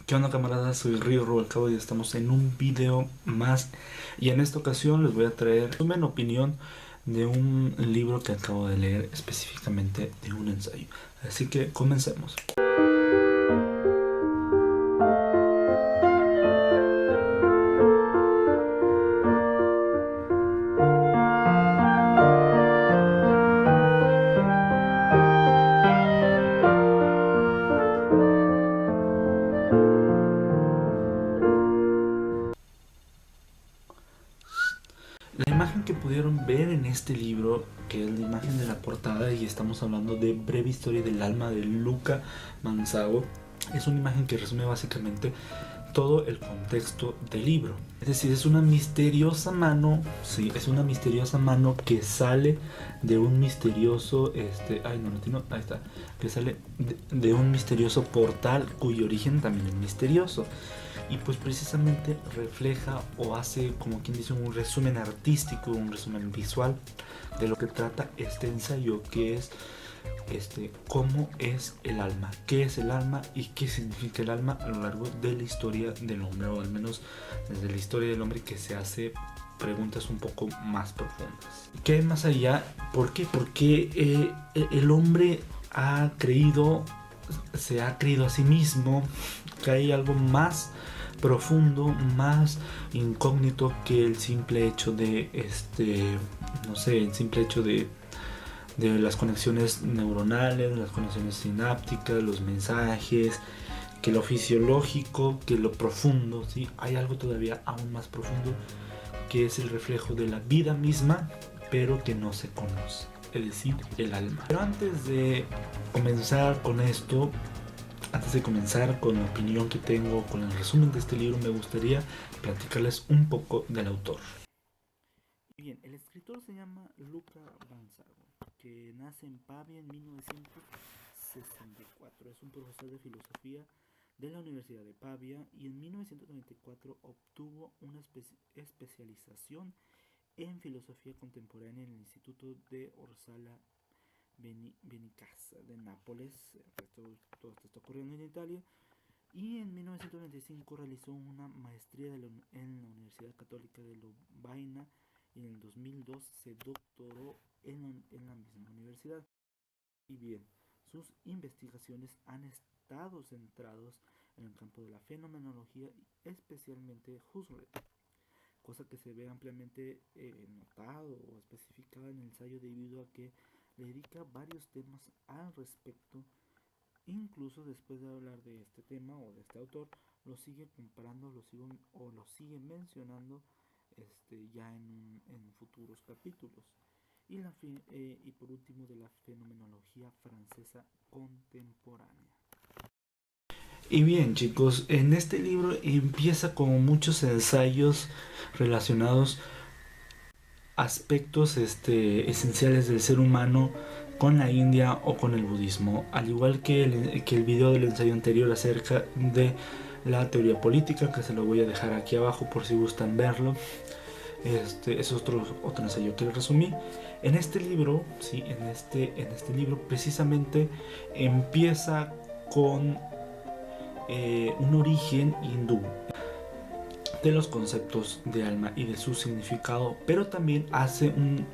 ¿Qué onda, camaradas? Soy Río Rubalcaba y estamos en un video más. Y en esta ocasión les voy a traer una opinión de un libro que acabo de leer, específicamente de un ensayo. Así que comencemos. La imagen que pudieron ver en este libro, que es la imagen de la portada, y estamos hablando de Breve Historia del Alma de Luca Manzago, es una imagen que resume básicamente todo el contexto del libro. Es decir, es una misteriosa mano, sí, es una misteriosa mano que sale de un misterioso, ahí está, que sale de un misterioso portal cuyo origen también es misterioso. Y pues precisamente refleja o hace, como quien dice, un resumen artístico, un resumen visual de lo que trata este ensayo, que es cómo es el alma, qué es el alma y qué significa el alma a lo largo de la historia del hombre, o al menos desde la historia del hombre, que se hace preguntas un poco más profundas. ¿Qué hay más allá? ¿Por qué? Porque el hombre se ha creído a sí mismo que hay algo más profundo, más incógnito que el simple hecho de el simple hecho de las conexiones neuronales, las conexiones sinápticas, los mensajes, que lo fisiológico, que lo profundo, ¿sí? Hay algo todavía aún más profundo, que es el reflejo de la vida misma, pero que no se conoce, es decir, el alma. Pero antes de comenzar con esto, antes de comenzar con la opinión que tengo, con el resumen de este libro, me gustaría platicarles un poco del autor. Bien, el escritor se llama Luca Manzago, que nace en Pavia en 1964. Es un profesor de filosofía de la Universidad de Pavia y en 1994 obtuvo una especialización en filosofía contemporánea en el Instituto de Orsala Benicassa de Nápoles. Todo esto está ocurriendo en Italia. Y en 1995 realizó una maestría en la Universidad Católica de Lovaina y en el 2002 se doctoró en la misma universidad. Y bien, sus investigaciones han estado centrados en el campo de la fenomenología y especialmente Husserl, cosa que se ve ampliamente notado o especificado en el ensayo debido a que le dedica varios temas al respecto. Incluso después de hablar de este tema o de este autor, lo sigue comparando, lo sigue mencionando ya en futuros capítulos. Y por último, de la fenomenología francesa contemporánea. Y bien, chicos, en este libro empieza con muchos ensayos relacionados aspectos esenciales del ser humano con la India o con el budismo, al igual que el video del ensayo anterior acerca de la teoría política, que se lo voy a dejar aquí abajo por si gustan verlo. Es otro ensayo que resumí. En este libro, sí, en este libro precisamente empieza con un origen hindú de los conceptos de alma y de su significado, pero también hace un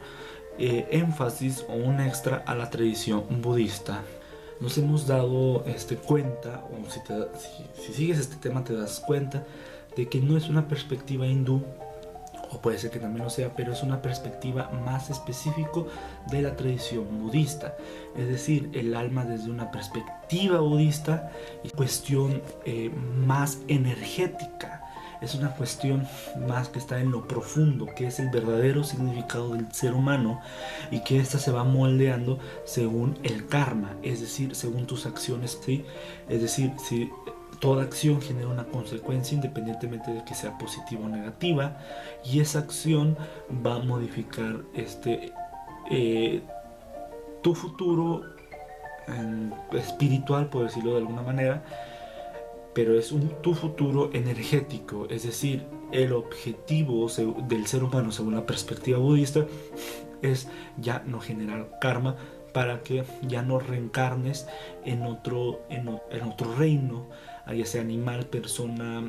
énfasis o un extra a la tradición budista. Nos hemos dado cuenta, o si sigues este tema te das cuenta de que no es una perspectiva hindú, o puede ser que también lo sea, pero es una perspectiva más específico de la tradición budista, es decir, el alma desde una perspectiva budista y cuestión más energética. Es una cuestión más que está en lo profundo, que es el verdadero significado del ser humano, y que ésta se va moldeando según el karma, es decir, según tus acciones, ¿sí? Es decir, si toda acción genera una consecuencia independientemente de que sea positiva o negativa, y esa acción va a modificar tu futuro espiritual, por decirlo de alguna manera, pero es tu futuro energético. Es decir, el objetivo del ser humano según la perspectiva budista es ya no generar karma, para que ya no reencarnes en otro reino ya sea animal, persona,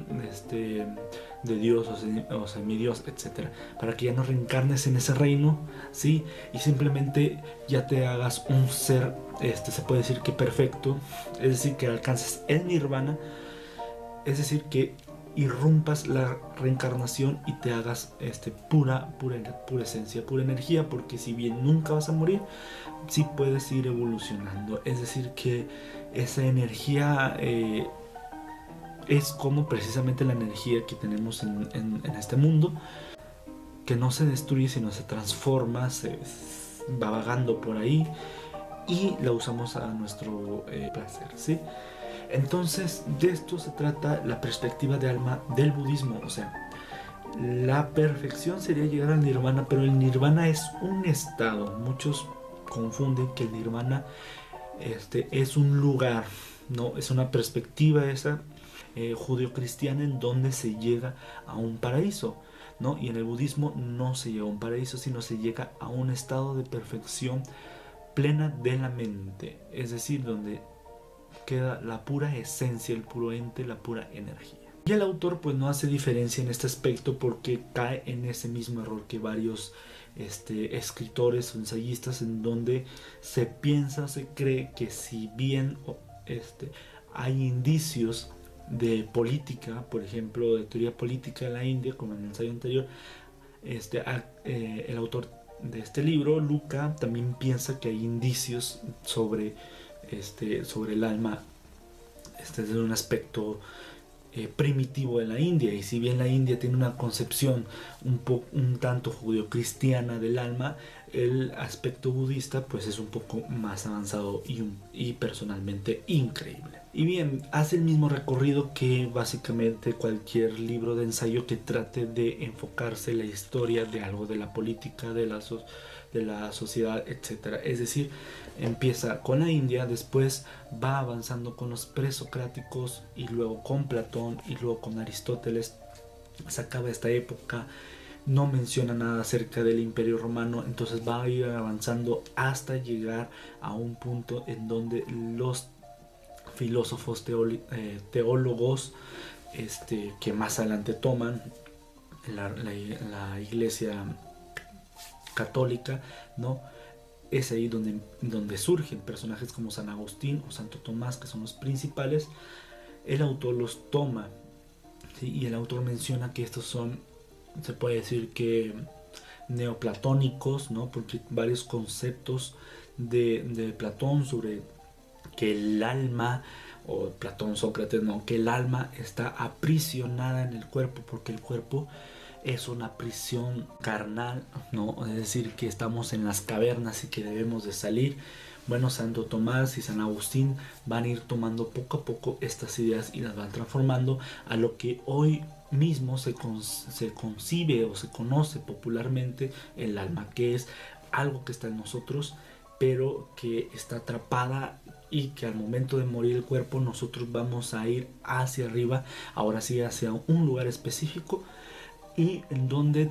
de Dios o semidios, etc. Para que ya no reencarnes en ese reino, ¿sí? Y simplemente ya te hagas un ser, se puede decir que perfecto, es decir, que alcances el nirvana, es decir, que irrumpas la reencarnación y te hagas pura esencia, pura energía, porque si bien nunca vas a morir, sí puedes ir evolucionando. Es decir, que esa energía es como precisamente la energía que tenemos en este mundo, que no se destruye sino se transforma, se va vagando por ahí y la usamos a nuestro placer, ¿sí? Entonces de esto se trata la perspectiva de alma del budismo. O sea, la perfección sería llegar al nirvana, pero el nirvana es un estado. Muchos confunden que el nirvana es un lugar, no, es una perspectiva esa judio-cristiana en donde se llega a un paraíso, ¿no? Y en el budismo no se llega a un paraíso, sino se llega a un estado de perfección plena de la mente, es decir, donde queda la pura esencia, el puro ente, la pura energía. Y el autor pues no hace diferencia en este aspecto porque cae en ese mismo error que varios escritores o ensayistas, en donde se piensa, se cree que si bien hay indicios de política, por ejemplo de teoría política en la India, como en el ensayo anterior, el autor de este libro, Luca, también piensa que hay indicios sobre el alma desde un aspecto primitivo de la India. Y si bien la India tiene una concepción un tanto judeocristiana del alma, el aspecto budista pues es un poco más avanzado y personalmente increíble. Y bien, hace el mismo recorrido que básicamente cualquier libro de ensayo que trate de enfocarse en la historia de algo, de la política, de la sociedad, etc. Es decir, empieza con la India, después va avanzando con los presocráticos y luego con Platón y luego con Aristóteles. Se acaba esta época, no menciona nada acerca del Imperio Romano, entonces va a ir avanzando hasta llegar a un punto en donde los filósofos teólogos que más adelante toman la iglesia católica, ¿no? Es ahí donde surgen personajes como San Agustín o Santo Tomás, que son los principales. El autor los toma, ¿sí? Y el autor menciona que estos son, se puede decir que neoplatónicos, ¿no? Porque varios conceptos de Platón sobre que el alma, o Platón, Sócrates, no, que el alma está aprisionada en el cuerpo, porque el cuerpo es una prisión carnal, ¿no? Es decir, que estamos en las cavernas y que debemos de salir. Bueno, Santo Tomás y San Agustín van a ir tomando poco a poco estas ideas y las van transformando a lo que hoy mismo se concibe o se conoce popularmente el alma, que es algo que está en nosotros, pero que está atrapada y que al momento de morir el cuerpo nosotros vamos a ir hacia arriba, ahora sí hacia un lugar específico, y en donde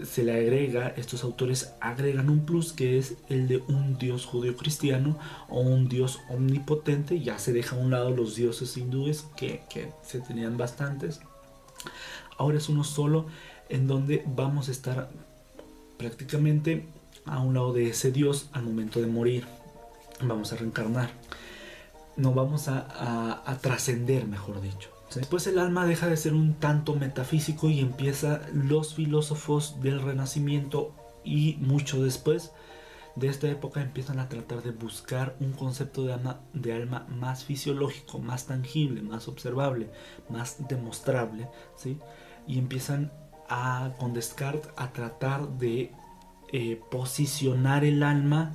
se le agrega, estos autores agregan un plus, que es el de un dios judío cristiano o un dios omnipotente. Ya se deja a un lado los dioses hindúes que se tenían bastantes, ahora es uno solo, en donde vamos a estar prácticamente a un lado de ese dios al momento de morir. Vamos a reencarnar, no vamos a trascender, mejor dicho. Después el alma deja de ser un tanto metafísico y empieza los filósofos del Renacimiento, y mucho después de esta época empiezan a tratar de buscar un concepto de alma más fisiológico, más tangible, más observable, más demostrable, ¿sí? Y empiezan con Descartes a tratar de posicionar el alma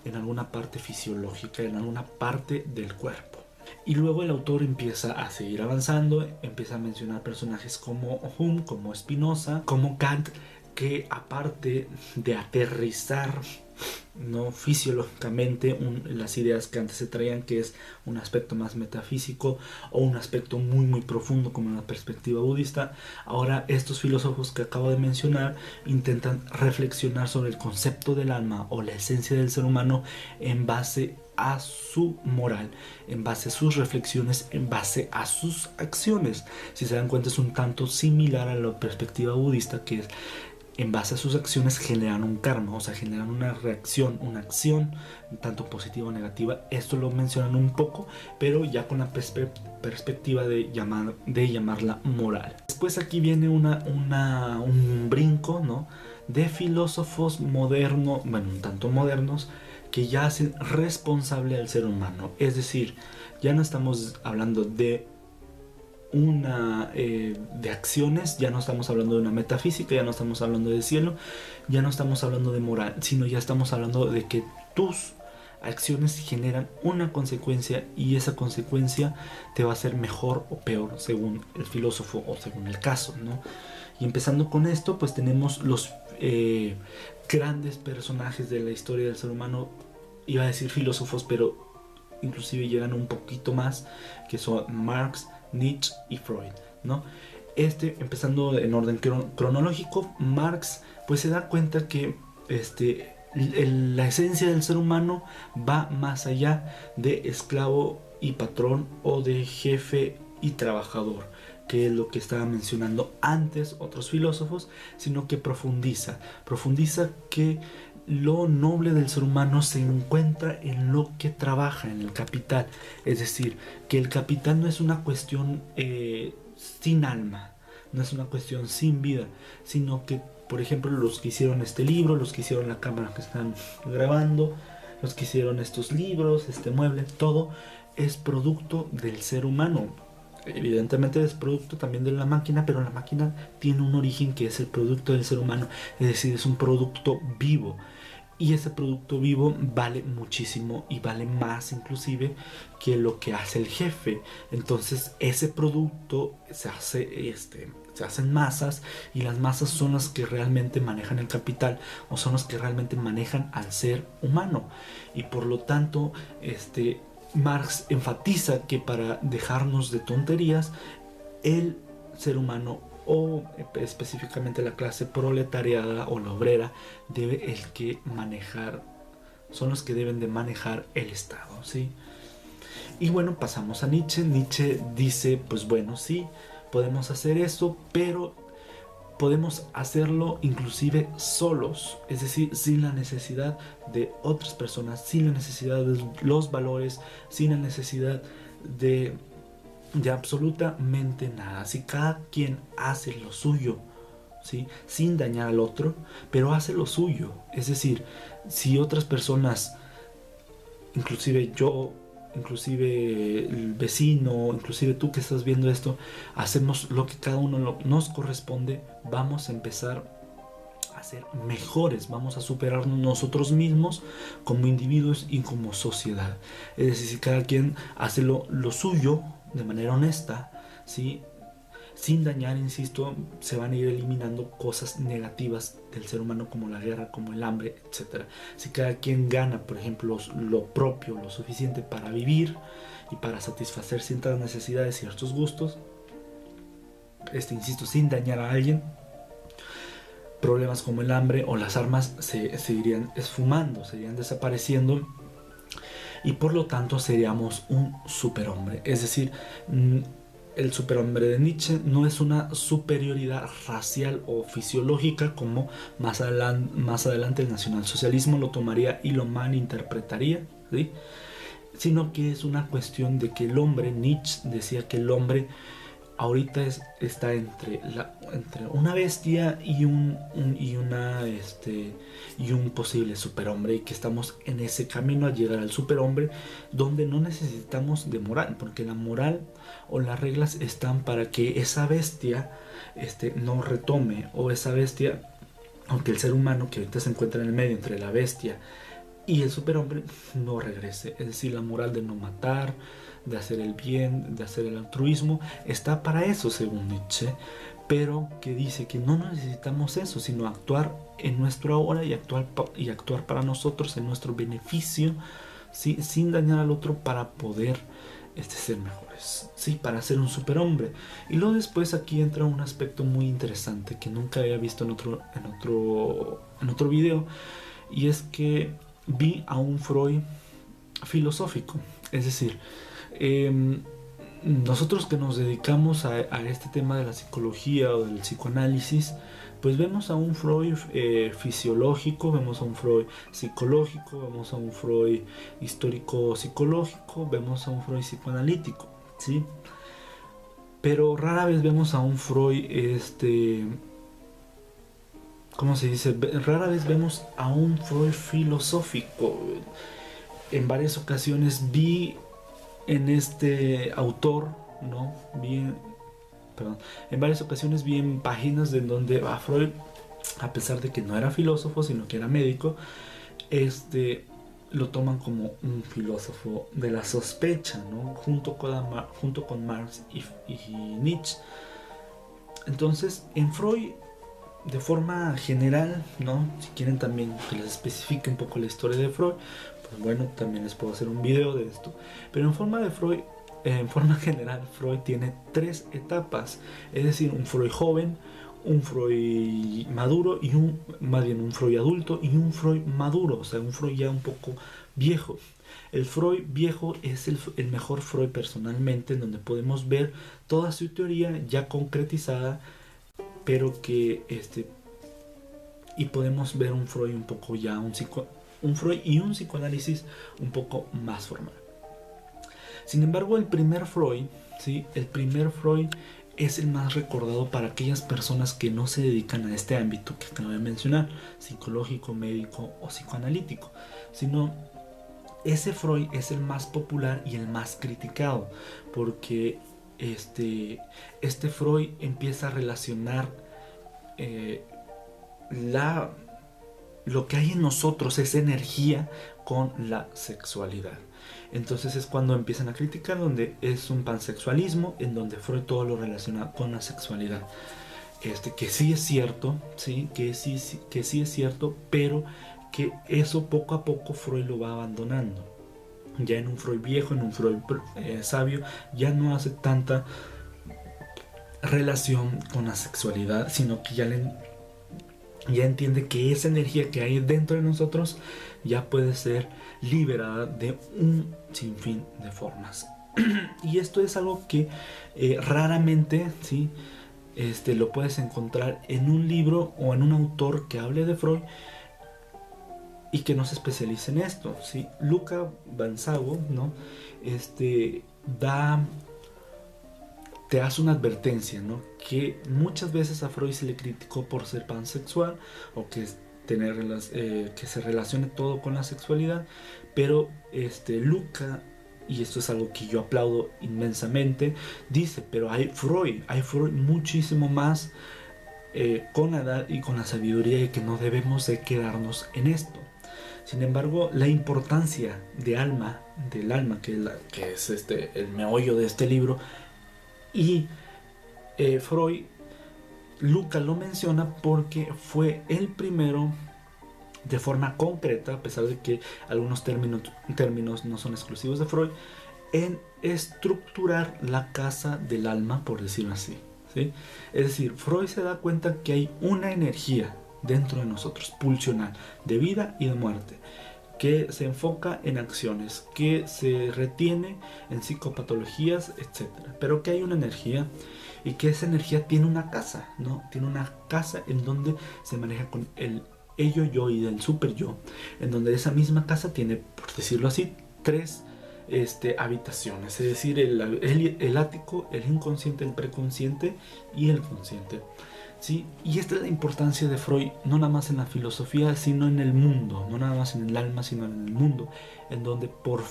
en alguna parte fisiológica, en alguna parte del cuerpo. Y luego el autor empieza a seguir avanzando, empieza a mencionar personajes como Hume, como Spinoza, como Kant, que aparte de aterrizar no fisiológicamente las ideas que antes se traían, que es un aspecto más metafísico o un aspecto muy muy profundo como la perspectiva budista. Ahora estos filósofos que acabo de mencionar intentan reflexionar sobre el concepto del alma o la esencia del ser humano en base a su moral, en base a sus reflexiones, en base a sus acciones. Si se dan cuenta, es un tanto similar a la perspectiva budista, que es en base a sus acciones generan un karma, o sea, generan una reacción, una acción, tanto positiva o negativa. Esto lo mencionan un poco, pero ya con la perspectiva de llamarla moral. Después aquí viene un brinco, ¿no?, de filósofos modernos, bueno, un tanto modernos, que ya hacen responsable al ser humano. Es decir, ya no estamos hablando de de acciones, ya no estamos hablando de una metafísica, ya no estamos hablando de cielo, ya no estamos hablando de moral, sino ya estamos hablando de que tus acciones generan una consecuencia y esa consecuencia te va a hacer mejor o peor según el filósofo o según el caso, ¿no? Y empezando con esto, pues tenemos los grandes personajes de la historia del ser humano, iba a decir filósofos, pero inclusive llegan un poquito más, que son Marx, Nietzsche y Freud, ¿no? Empezando en orden cronológico, Marx pues se da cuenta que la esencia del ser humano va más allá de esclavo y patrón o de jefe y trabajador, que es lo que estaba mencionando antes otros filósofos, sino que profundiza que lo noble del ser humano se encuentra en lo que trabaja, en el capital. Es decir, que el capital no es una cuestión sin alma, no es una cuestión sin vida, sino que, por ejemplo, los que hicieron este libro, los que hicieron la cámara que están grabando, los que hicieron estos libros, este mueble, todo es producto del ser humano. Evidentemente es producto también de la máquina, pero la máquina tiene un origen que es el producto del ser humano, es decir, es un producto vivo. Y ese producto vivo vale muchísimo y vale más inclusive que lo que hace el jefe. Entonces ese producto se hacen masas, y las masas son las que realmente manejan el capital, o son las que realmente manejan al ser humano. Y por lo tanto, Marx enfatiza que para dejarnos de tonterías, el ser humano, o específicamente la clase proletariada o la obrera, son los que deben de manejar el Estado, ¿sí? Y bueno, pasamos a Nietzsche. Nietzsche dice, pues bueno, sí, podemos hacer eso, pero podemos hacerlo inclusive solos, es decir, sin la necesidad de otras personas, sin la necesidad de los valores, sin la necesidad de absolutamente nada. Si cada quien hace lo suyo, ¿sí?, sin dañar al otro, pero hace lo suyo, es decir, si otras personas, inclusive yo, inclusive el vecino, inclusive tú que estás viendo esto, hacemos lo que cada uno nos corresponde, vamos a empezar a ser mejores, vamos a superarnos nosotros mismos como individuos y como sociedad. Es decir, si cada quien hace lo suyo de manera honesta, ¿sí?, sin dañar, insisto, se van a ir eliminando cosas negativas del ser humano, como la guerra, como el hambre, etc. Si cada quien gana, por ejemplo, lo propio, lo suficiente para vivir y para satisfacer ciertas necesidades, ciertos gustos, insisto, sin dañar a alguien, problemas como el hambre o las armas se irían esfumando, se irían desapareciendo, y por lo tanto seríamos un superhombre. Es decir, el superhombre de Nietzsche no es una superioridad racial o fisiológica como más adelante el nacionalsocialismo lo tomaría y lo malinterpretaría, ¿sí?, sino que es una cuestión de que el hombre, Nietzsche decía que el hombre ahorita está entre una bestia y un posible superhombre, y que estamos en ese camino a llegar al superhombre, donde no necesitamos de moral, porque la moral o las reglas están para que esa bestia no retome, o esa bestia, aunque el ser humano que ahorita se encuentra en el medio entre la bestia y el superhombre, no regrese. Es decir, la moral de no matar, de hacer el bien, de hacer el altruismo, está para eso según Nietzsche, pero que dice que no necesitamos eso, sino actuar en nuestro ahora y actuar para nosotros, en nuestro beneficio, ¿sí? Sin dañar al otro, para poder ser mejores, ¿sí? Para ser un superhombre. Y luego después aquí entra un aspecto muy interesante que nunca había visto en otro video, y es que vi a un Freud filosófico. Es decir, nosotros que nos dedicamos a este tema de la psicología o del psicoanálisis, pues vemos a un Freud fisiológico, vemos a un Freud psicológico, vemos a un Freud histórico psicológico, vemos a un Freud psicoanalítico, ¿sí? Pero rara vez vemos a un Freud, ¿cómo se dice? Rara vez vemos a un Freud filosófico. En varias ocasiones vi en este autor, ¿no? En varias ocasiones vi en páginas de donde a Freud, a pesar de que no era filósofo, sino que era médico, lo toman como un filósofo de la sospecha, ¿no? Junto con Marx y Nietzsche. Entonces, en Freud, de forma general, ¿no? Si quieren también que les especifique un poco la historia de Freud, pues bueno, también les puedo hacer un video de esto. Pero en forma general, Freud tiene 3 etapas, es decir, un Freud joven, un Freud maduro y un Freud adulto y un Freud maduro, o sea, un Freud ya un poco viejo. El Freud viejo es el mejor Freud personalmente, en donde podemos ver toda su teoría ya concretizada, pero que y podemos ver un Freud un poco ya un Freud y un psicoanálisis un poco más formal. Sin embargo, el primer Freud, ¿sí? El primer Freud es el más recordado para aquellas personas que no se dedican a este ámbito que acabo de mencionar, psicológico, médico o psicoanalítico, sino ese Freud es el más popular y el más criticado, porque este Freud empieza a relacionar lo que hay en nosotros, esa energía, con la sexualidad. Entonces es cuando empiezan a criticar, donde es un pansexualismo, en donde Freud todo lo relaciona con la sexualidad. Que sí es cierto, ¿sí? que sí es cierto, pero que eso poco a poco Freud lo va abandonando. Ya en un Freud viejo, en un Freud sabio, ya no hace tanta relación con la sexualidad, sino que ya entiende que esa energía que hay dentro de nosotros ya puede ser liberada de un sinfín de formas. Y esto es algo que raramente, ¿sí? Lo puedes encontrar en un libro o en un autor que hable de Freud y que no se especialice en esto, ¿sí? Luca Vanzago, ¿no? Te hace una advertencia, ¿no? Que muchas veces a Freud se le criticó por ser pansexual o que se relacione todo con la sexualidad, pero Luca, y esto es algo que yo aplaudo inmensamente, dice, pero hay Freud muchísimo más con la edad y con la sabiduría, y que no debemos de quedarnos en esto. Sin embargo, la importancia del alma, que es el meollo de este libro, y Freud, Luca lo menciona porque fue el primero, de forma concreta, a pesar de que algunos términos no son exclusivos de Freud, en estructurar la casa del alma, por decirlo así, ¿sí? Es decir, Freud se da cuenta que hay una energía dentro de nosotros, pulsional, de vida y de muerte, que se enfoca en acciones, que se retiene en psicopatologías, etc. Pero que hay una energía, y que esa energía tiene una casa, ¿no? Tiene una casa en donde se maneja con el ello, yo y el super yo, en donde esa misma casa tiene, por decirlo así, 3 habitaciones, es decir, el ático, el inconsciente, el preconsciente y el consciente, ¿sí? Y esta es la importancia de Freud, no nada más en la filosofía, sino en el mundo, no nada más en el alma, sino en el mundo, en donde por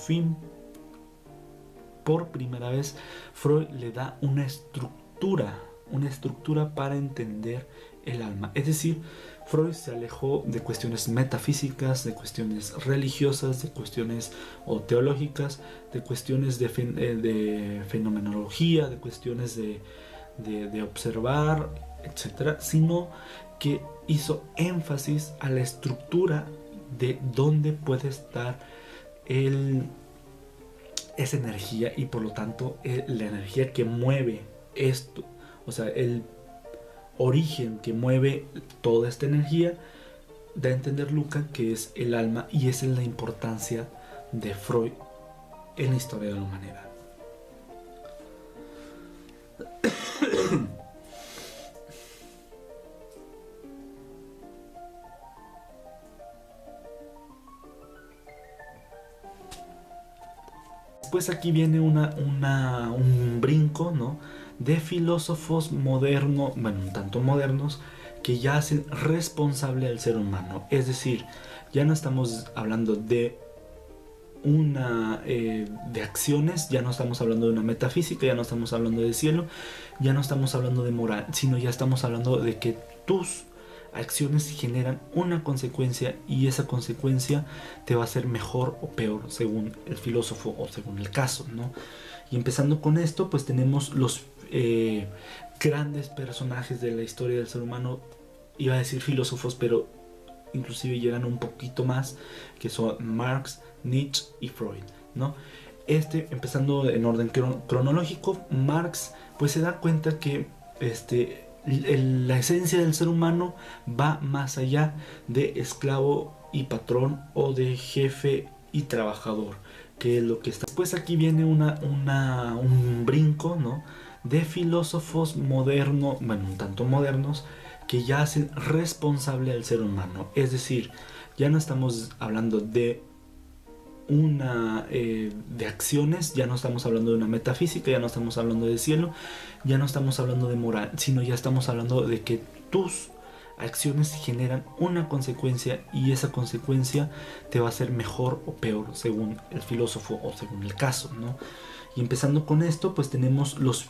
primera vez, Freud le da una estructura para entender el alma. Es decir, Freud se alejó de cuestiones metafísicas, de cuestiones religiosas, de cuestiones teológicas, de cuestiones de fenomenología, de cuestiones de observar, etcétera, sino que hizo énfasis a la estructura de dónde puede estar esa energía, y por lo tanto la energía que mueve esto, o sea, el origen que mueve toda esta energía, da a entender Lukács que es el alma, y esa es la importancia de Freud en la historia de la humanidad. Después aquí viene un brinco, ¿no?, de filósofos modernos, bueno, un tanto modernos, que ya hacen responsable al ser humano. Es decir, ya no estamos hablando de de acciones, ya no estamos hablando de una metafísica, ya no estamos hablando de cielo, ya no estamos hablando de moral, sino ya estamos hablando de que tus acciones generan una consecuencia, y esa consecuencia te va a hacer mejor o peor según el filósofo o según el caso, ¿no? Y empezando con esto, pues tenemos los grandes personajes de la historia del ser humano. Iba a decir filósofos, pero inclusive llegan un poquito más, que son Marx, Nietzsche y Freud, ¿no? Empezando en orden cronológico, Marx pues se da cuenta que la esencia del ser humano va más allá de esclavo y patrón, o de jefe y trabajador, que es lo que está. Pues aquí viene un brinco, ¿no?, de filósofos modernos, bueno, un tanto modernos, que ya hacen responsable al ser humano. Es decir, ya no estamos hablando de de acciones, ya no estamos hablando de una metafísica, ya no estamos hablando de cielo, ya no estamos hablando de moral, sino ya estamos hablando de que tus acciones generan una consecuencia, y esa consecuencia te va a hacer mejor o peor según el filósofo o según el caso, ¿no? Y empezando con esto, pues tenemos los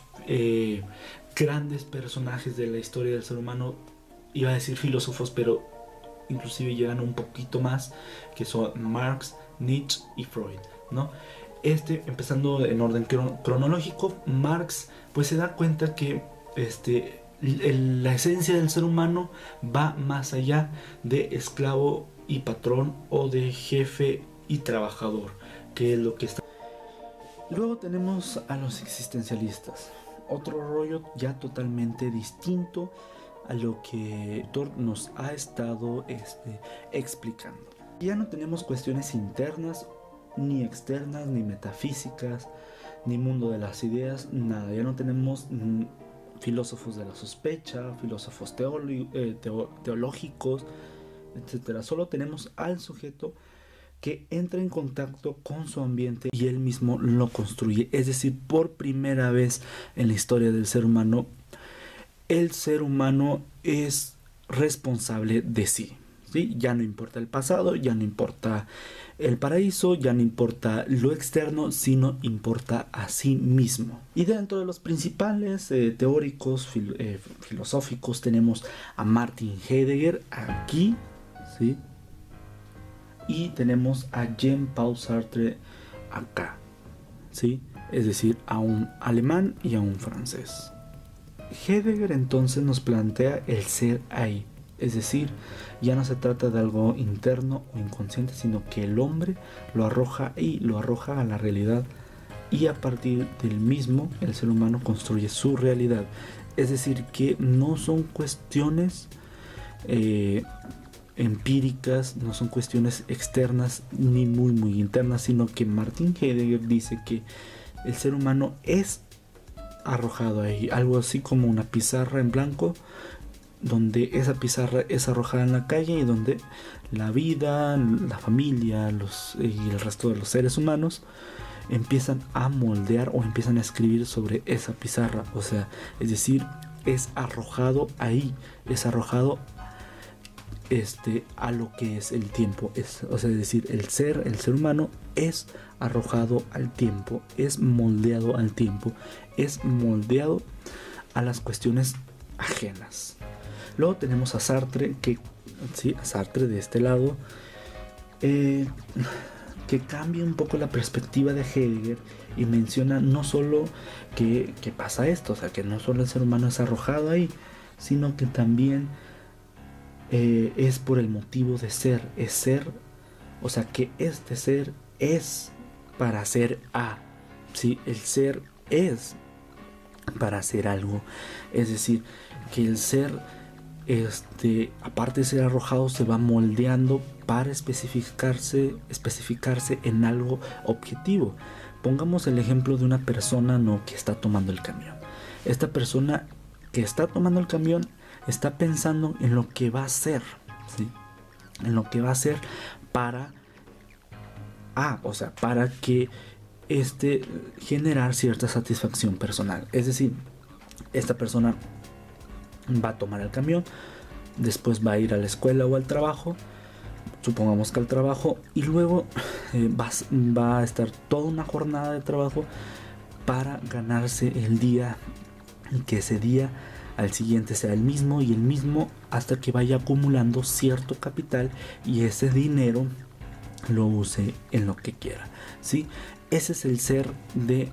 grandes personajes de la historia del ser humano. Iba a decir filósofos, pero inclusive llegan un poquito más, que son Marx, Nietzsche y Freud, ¿no? Empezando en orden cronológico, Marx pues se da cuenta que la esencia del ser humano va más allá de esclavo y patrón, o de jefe y trabajador, que es lo que está. Luego tenemos a los existencialistas, otro rollo ya totalmente distinto a lo que el autor nos ha estado explicando. Ya no tenemos cuestiones internas, ni externas, ni metafísicas, ni mundo de las ideas, nada. Ya no tenemos filósofos de la sospecha, filósofos teológicos, etc. Solo tenemos al sujeto que entra en contacto con su ambiente y él mismo lo construye. Es decir, por primera vez en la historia del ser humano, el ser humano es responsable de sí, ¿sí? Ya no importa el pasado, ya no importa el paraíso, ya no importa lo externo, sino importa a sí mismo. Y dentro de los principales teóricos filosóficos tenemos a Martin Heidegger aquí, ¿sí?, y tenemos a Jean-Paul Sartre acá, ¿sí?, es decir, a un alemán y a un francés. Heidegger entonces nos plantea el ser ahí, es decir, ya no se trata de algo interno o inconsciente, sino que el hombre lo arroja a la realidad, y a partir del mismo el ser humano construye su realidad. Es decir, que no son cuestiones empíricas, no son cuestiones externas ni muy internas, sino que Martin Heidegger dice que el ser humano es arrojado ahí, algo así como una pizarra en blanco, donde esa pizarra es arrojada en la calle, y donde la vida, la familia, y el resto de los seres humanos empiezan a moldear o empiezan a escribir sobre esa pizarra. O sea, es decir, es arrojado ahí, es arrojado a lo que es el tiempo. Es decir, el ser humano es arrojado al tiempo, es moldeado al tiempo, es moldeado a las cuestiones ajenas. Luego tenemos a Sartre, a Sartre de este lado, que que cambia un poco la perspectiva de Heidegger y menciona no solo que pasa esto, o sea, que no solo el ser humano es arrojado ahí, sino que también es por el motivo de ser, es ser, o sea, que este ser es para ser A, ¿sí? El ser es para hacer algo, es decir, que el ser, aparte de ser arrojado, se va moldeando para especificarse en algo objetivo. Pongamos el ejemplo de una persona, ¿no?, que está tomando el camión. Esta persona que está tomando el camión está pensando en lo que va a hacer, ¿sí? En lo que va a hacer para o sea, para que generar cierta satisfacción personal. Es decir, esta persona va a tomar el camión, después va a ir a la escuela o al trabajo, supongamos que al trabajo, y luego va a estar toda una jornada de trabajo para ganarse el día, que ese día al siguiente sea el mismo y el mismo, hasta que vaya acumulando cierto capital y ese dinero lo use en lo que quiera, ¿sí? Ese es el ser de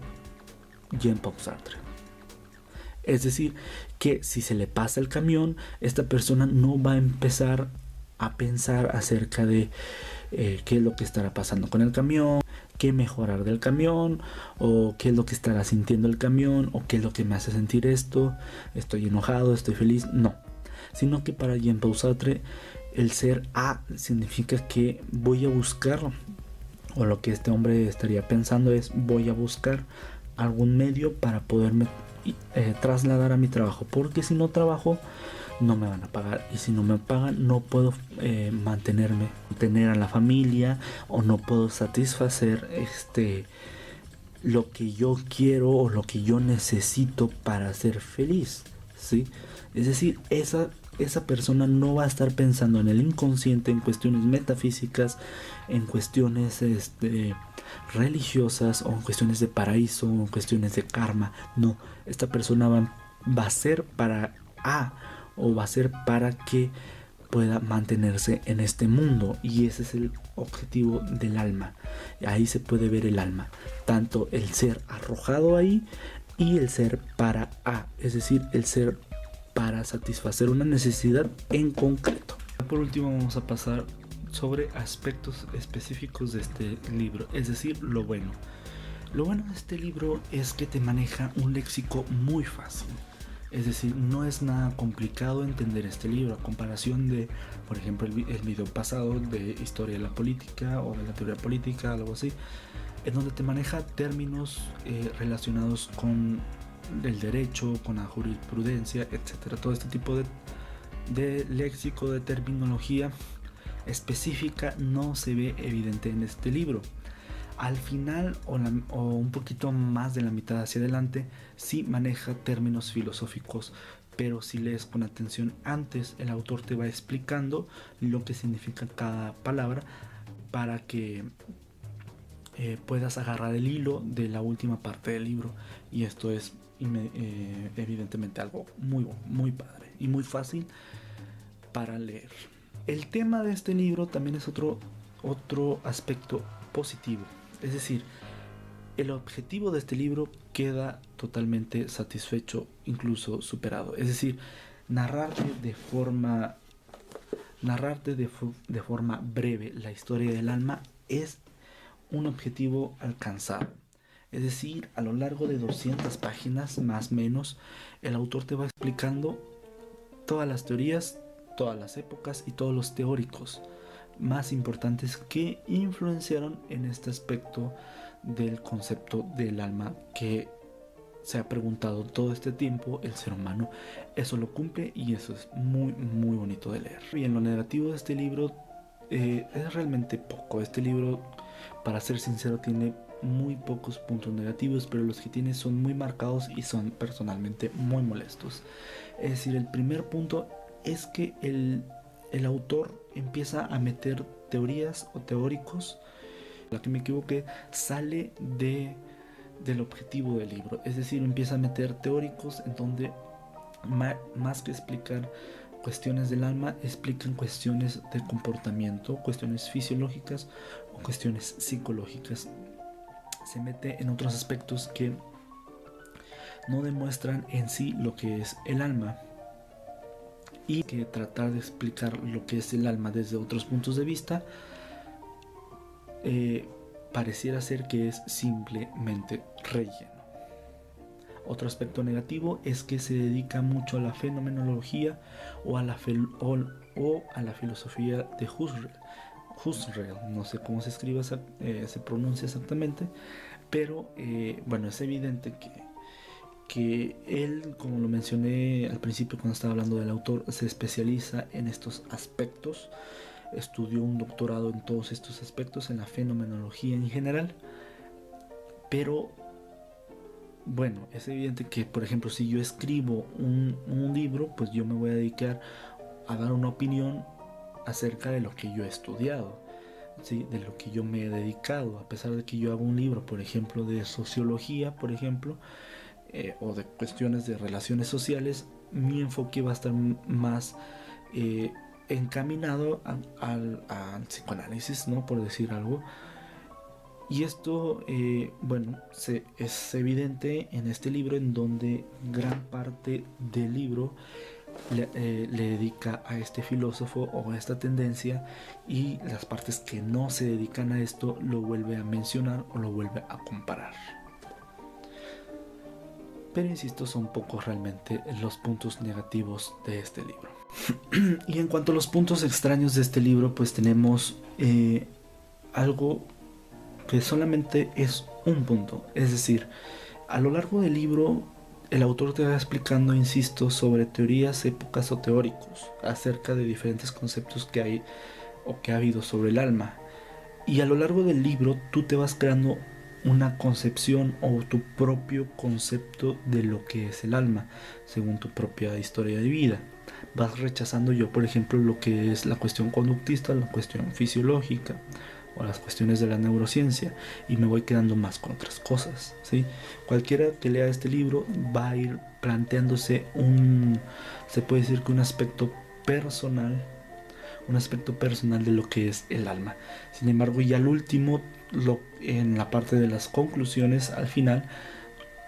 Jean-Paul Sartre. Es decir, que si se le pasa el camión, esta persona no va a empezar a pensar acerca de qué es lo que estará pasando con el camión, qué mejorar del camión, o qué es lo que estará sintiendo el camión, o qué es lo que me hace sentir esto, estoy enojado, estoy feliz, no. Sino que para Jean-Paul Sartre el ser A significa que voy a buscar, o lo que este hombre estaría pensando es, voy a buscar algún medio para poderme trasladar a mi trabajo, porque si no trabajo no me van a pagar, y si no me pagan no puedo mantener a la familia, o no puedo satisfacer lo que yo quiero o lo que yo necesito para ser feliz, ¿sí? Es decir, esa persona no va a estar pensando en el inconsciente, en cuestiones metafísicas, en cuestiones religiosas, o en cuestiones de paraíso, o en cuestiones de karma. No, esta persona va a ser para o va a ser para que pueda mantenerse en este mundo, y ese es el objetivo del alma. Ahí se puede ver el alma, tanto el ser arrojado ahí y el ser para es decir, el ser para satisfacer una necesidad en concreto. Por último vamos a pasar sobre aspectos específicos de este libro, es decir, lo bueno. Lo bueno de este libro es que te maneja un léxico muy fácil. Es decir, no es nada complicado entender este libro, a comparación de, por ejemplo, el video pasado de historia de la política o de la teoría política, algo así, en donde te maneja términos relacionados con el derecho, con la jurisprudencia, etcétera. Todo este tipo de léxico, de terminología específica no se ve evidente en este libro. Al final o un poquito más de la mitad hacia adelante sí maneja términos filosóficos, pero si lees con atención antes, el autor te va explicando lo que significa cada palabra para que puedas agarrar el hilo de la última parte del libro, y esto es evidentemente algo muy padre y muy fácil para leer. El tema de este libro también es otro aspecto positivo. Es decir, el objetivo de este libro queda totalmente satisfecho, incluso superado. Es decir, narrarte de forma breve la historia del alma es un objetivo alcanzado. Es decir, a lo largo de 200 páginas más o menos, el autor te va explicando todas las teorías, todas las épocas y todos los teóricos más importantes que influenciaron en este aspecto del concepto del alma que se ha preguntado todo este tiempo el ser humano. Eso lo cumple y eso es muy bonito de leer. Y en lo negativo de este libro es realmente poco. Este libro, para ser sincero, tiene muy pocos puntos negativos, pero los que tiene son muy marcados y son personalmente muy molestos. Es decir, el primer punto es que el autor empieza a meter teorías o teóricos, la que me equivoqué, sale del objetivo del libro. Es decir, empieza a meter teóricos en donde más que explicar cuestiones del alma explican cuestiones de comportamiento, cuestiones fisiológicas o cuestiones psicológicas. Se mete en otros aspectos que no demuestran en sí lo que es el alma, y que tratar de explicar lo que es el alma desde otros puntos de vista pareciera ser que es simplemente relleno. Otro aspecto negativo es que se dedica mucho a la fenomenología o a la filosofía de Husserl, no sé cómo se escribe, se pronuncia exactamente, pero bueno, es evidente que él, como lo mencioné al principio cuando estaba hablando del autor, se especializa en estos aspectos, estudió un doctorado en todos estos aspectos, en la fenomenología en general, pero bueno, es evidente que, por ejemplo, si yo escribo un libro, pues yo me voy a dedicar a dar una opinión acerca de lo que yo he estudiado, ¿sí? De lo que yo me he dedicado, a pesar de que yo hago un libro, por ejemplo, de sociología, por ejemplo, o de cuestiones de relaciones sociales, mi enfoque va a estar más encaminado al psicoanálisis, ¿no? Por decir algo. Y esto, bueno, es evidente en este libro, en donde gran parte del libro le dedica a este filósofo o a esta tendencia, y las partes que no se dedican a esto lo vuelve a mencionar o lo vuelve a comparar. Pero insisto, son pocos realmente los puntos negativos de este libro. Y en cuanto a los puntos extraños de este libro, pues tenemos algo que solamente es un punto. Es decir, a lo largo del libro el autor te va explicando, insisto, sobre teorías, épocas o teóricos acerca de diferentes conceptos que hay o que ha habido sobre el alma. Y a lo largo del libro tú te vas creando una concepción o tu propio concepto de lo que es el alma, según tu propia historia de vida. Vas rechazando, yo por ejemplo, lo que es la cuestión conductista, la cuestión fisiológica o las cuestiones de la neurociencia, y me voy quedando más con otras cosas, ¿sí? Cualquiera que lea este libro va a ir planteándose se puede decir que un aspecto personal de lo que es el alma. Sin embargo, ya al último, en la parte de las conclusiones, al final,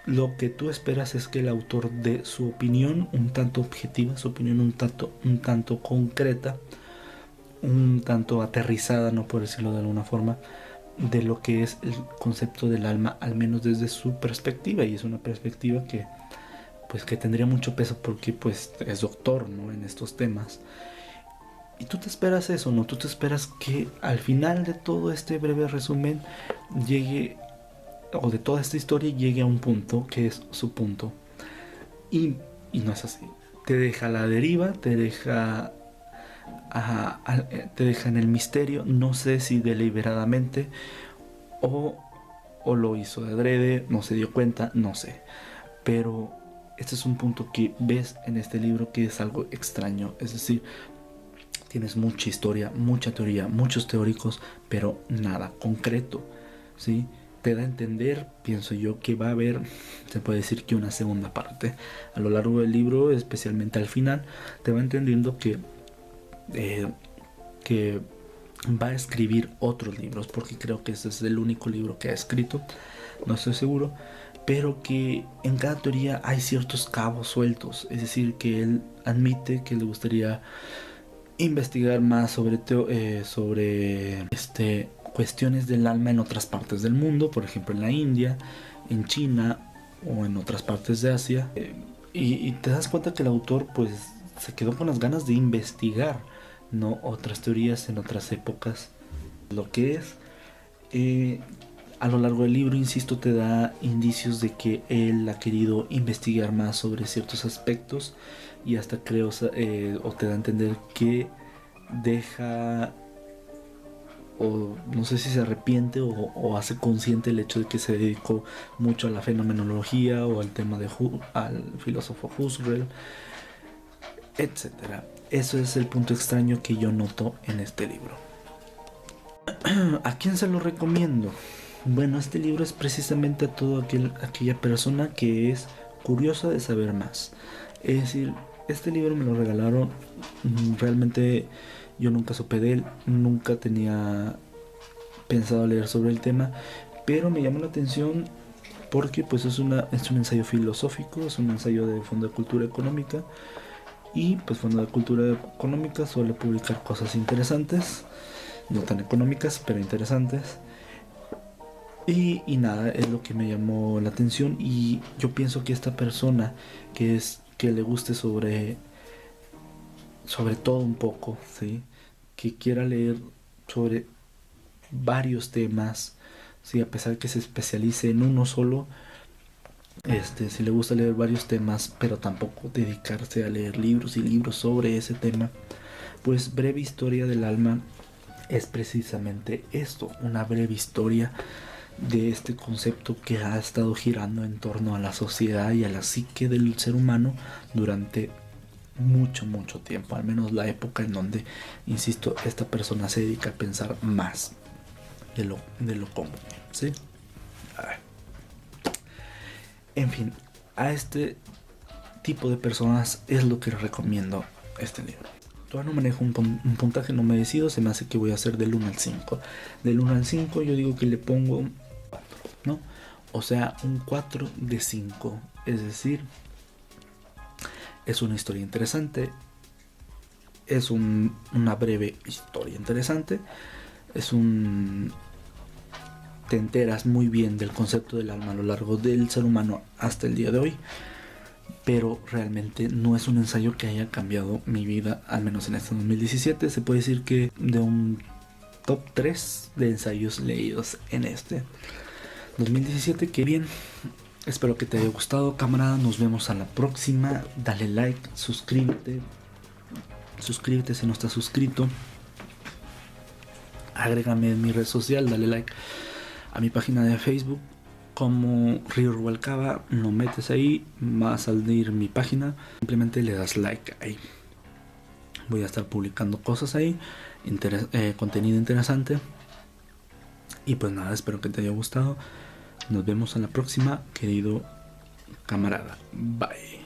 lo que tú esperas es que el autor dé su opinión un tanto objetiva, su opinión un tanto concreta, un tanto aterrizada, no por decirlo de alguna forma, de lo que es el concepto del alma, al menos desde su perspectiva. Y es una perspectiva que pues que tendría mucho peso, porque pues es doctor, ¿no?, en estos temas. Y tú te esperas eso, ¿no? Tú te esperas que al final de todo este breve resumen llegue, o de toda esta historia llegue a un punto que es su punto. Y no es así. Te deja a la deriva, te deja en el misterio. No sé si deliberadamente o lo hizo de adrede, no se dio cuenta, no sé. Pero este es un punto que ves en este libro que es algo extraño. Es decir, tienes mucha historia, mucha teoría, muchos teóricos, pero nada concreto, ¿sí? Te da a entender, pienso yo, que va a haber, se puede decir que una segunda parte. A lo largo del libro, especialmente al final, te va entendiendo que va a escribir otros libros, porque creo que este es el único libro que ha escrito, no estoy seguro, pero que en cada teoría hay ciertos cabos sueltos. Es decir, que él admite que le gustaría investigar más sobre cuestiones del alma en otras partes del mundo, por ejemplo en la India, en China o en otras partes de Asia. Y te das cuenta que el autor pues se quedó con las ganas de investigar, ¿no?, otras teorías en otras épocas. Lo que es a lo largo del libro, insisto, te da indicios de que él ha querido investigar más sobre ciertos aspectos, y hasta creo o te da a entender que deja, o no sé si se arrepiente o hace consciente el hecho de que se dedicó mucho a la fenomenología o al tema al filósofo Husserl, etcétera. Eso es el punto extraño que yo noto en este libro. ¿A quién se lo recomiendo? Bueno, este libro es precisamente a toda aquella persona que es curiosa de saber más. Es decir, Este libro me lo regalaron, realmente yo nunca supe de él, nunca tenía pensado leer sobre el tema, pero me llamó la atención porque pues es un ensayo filosófico, es un ensayo de Fondo de Cultura Económica, y pues Fondo de Cultura Económica suele publicar cosas interesantes, no tan económicas, pero interesantes. Y nada, es lo que me llamó la atención, y yo pienso que esta persona que le guste sobre todo un poco, ¿sí? Que quiera leer sobre varios temas, ¿sí? A pesar que se especialice en uno solo, si le gusta leer varios temas, pero tampoco dedicarse a leer libros y libros sobre ese tema, pues Breve Historia del Alma es precisamente esto, una breve historia de este concepto que ha estado girando en torno a la sociedad y a la psique del ser humano durante mucho tiempo, al menos la época en donde, insisto, esta persona se dedica a pensar más de lo común, ¿sí? En fin, a este tipo de personas es lo que les recomiendo este libro. Todavía no manejo un puntaje, no me decido, se me hace que voy a hacer del 1 al 5. Del 1 al 5 yo digo que le pongo 4, ¿no? O sea, un 4 de 5. Es decir, es una historia interesante, es una breve historia interesante, te enteras muy bien del concepto del alma a lo largo del ser humano hasta el día de hoy, pero realmente no es un ensayo que haya cambiado mi vida, al menos en este 2017. Se puede decir que de un top 3 de ensayos leídos en este 2017. Que bien, espero que te haya gustado, camarada. Nos vemos a la próxima. Dale like, suscríbete si no estás suscrito, agrégame en mi red social, dale like a mi página de Facebook como Río Rubalcaba, lo metes ahí, va a salir mi página, simplemente le das like ahí. Voy a estar publicando cosas ahí, contenido interesante. Y pues nada, espero que te haya gustado. Nos vemos en la próxima, querido camarada. Bye.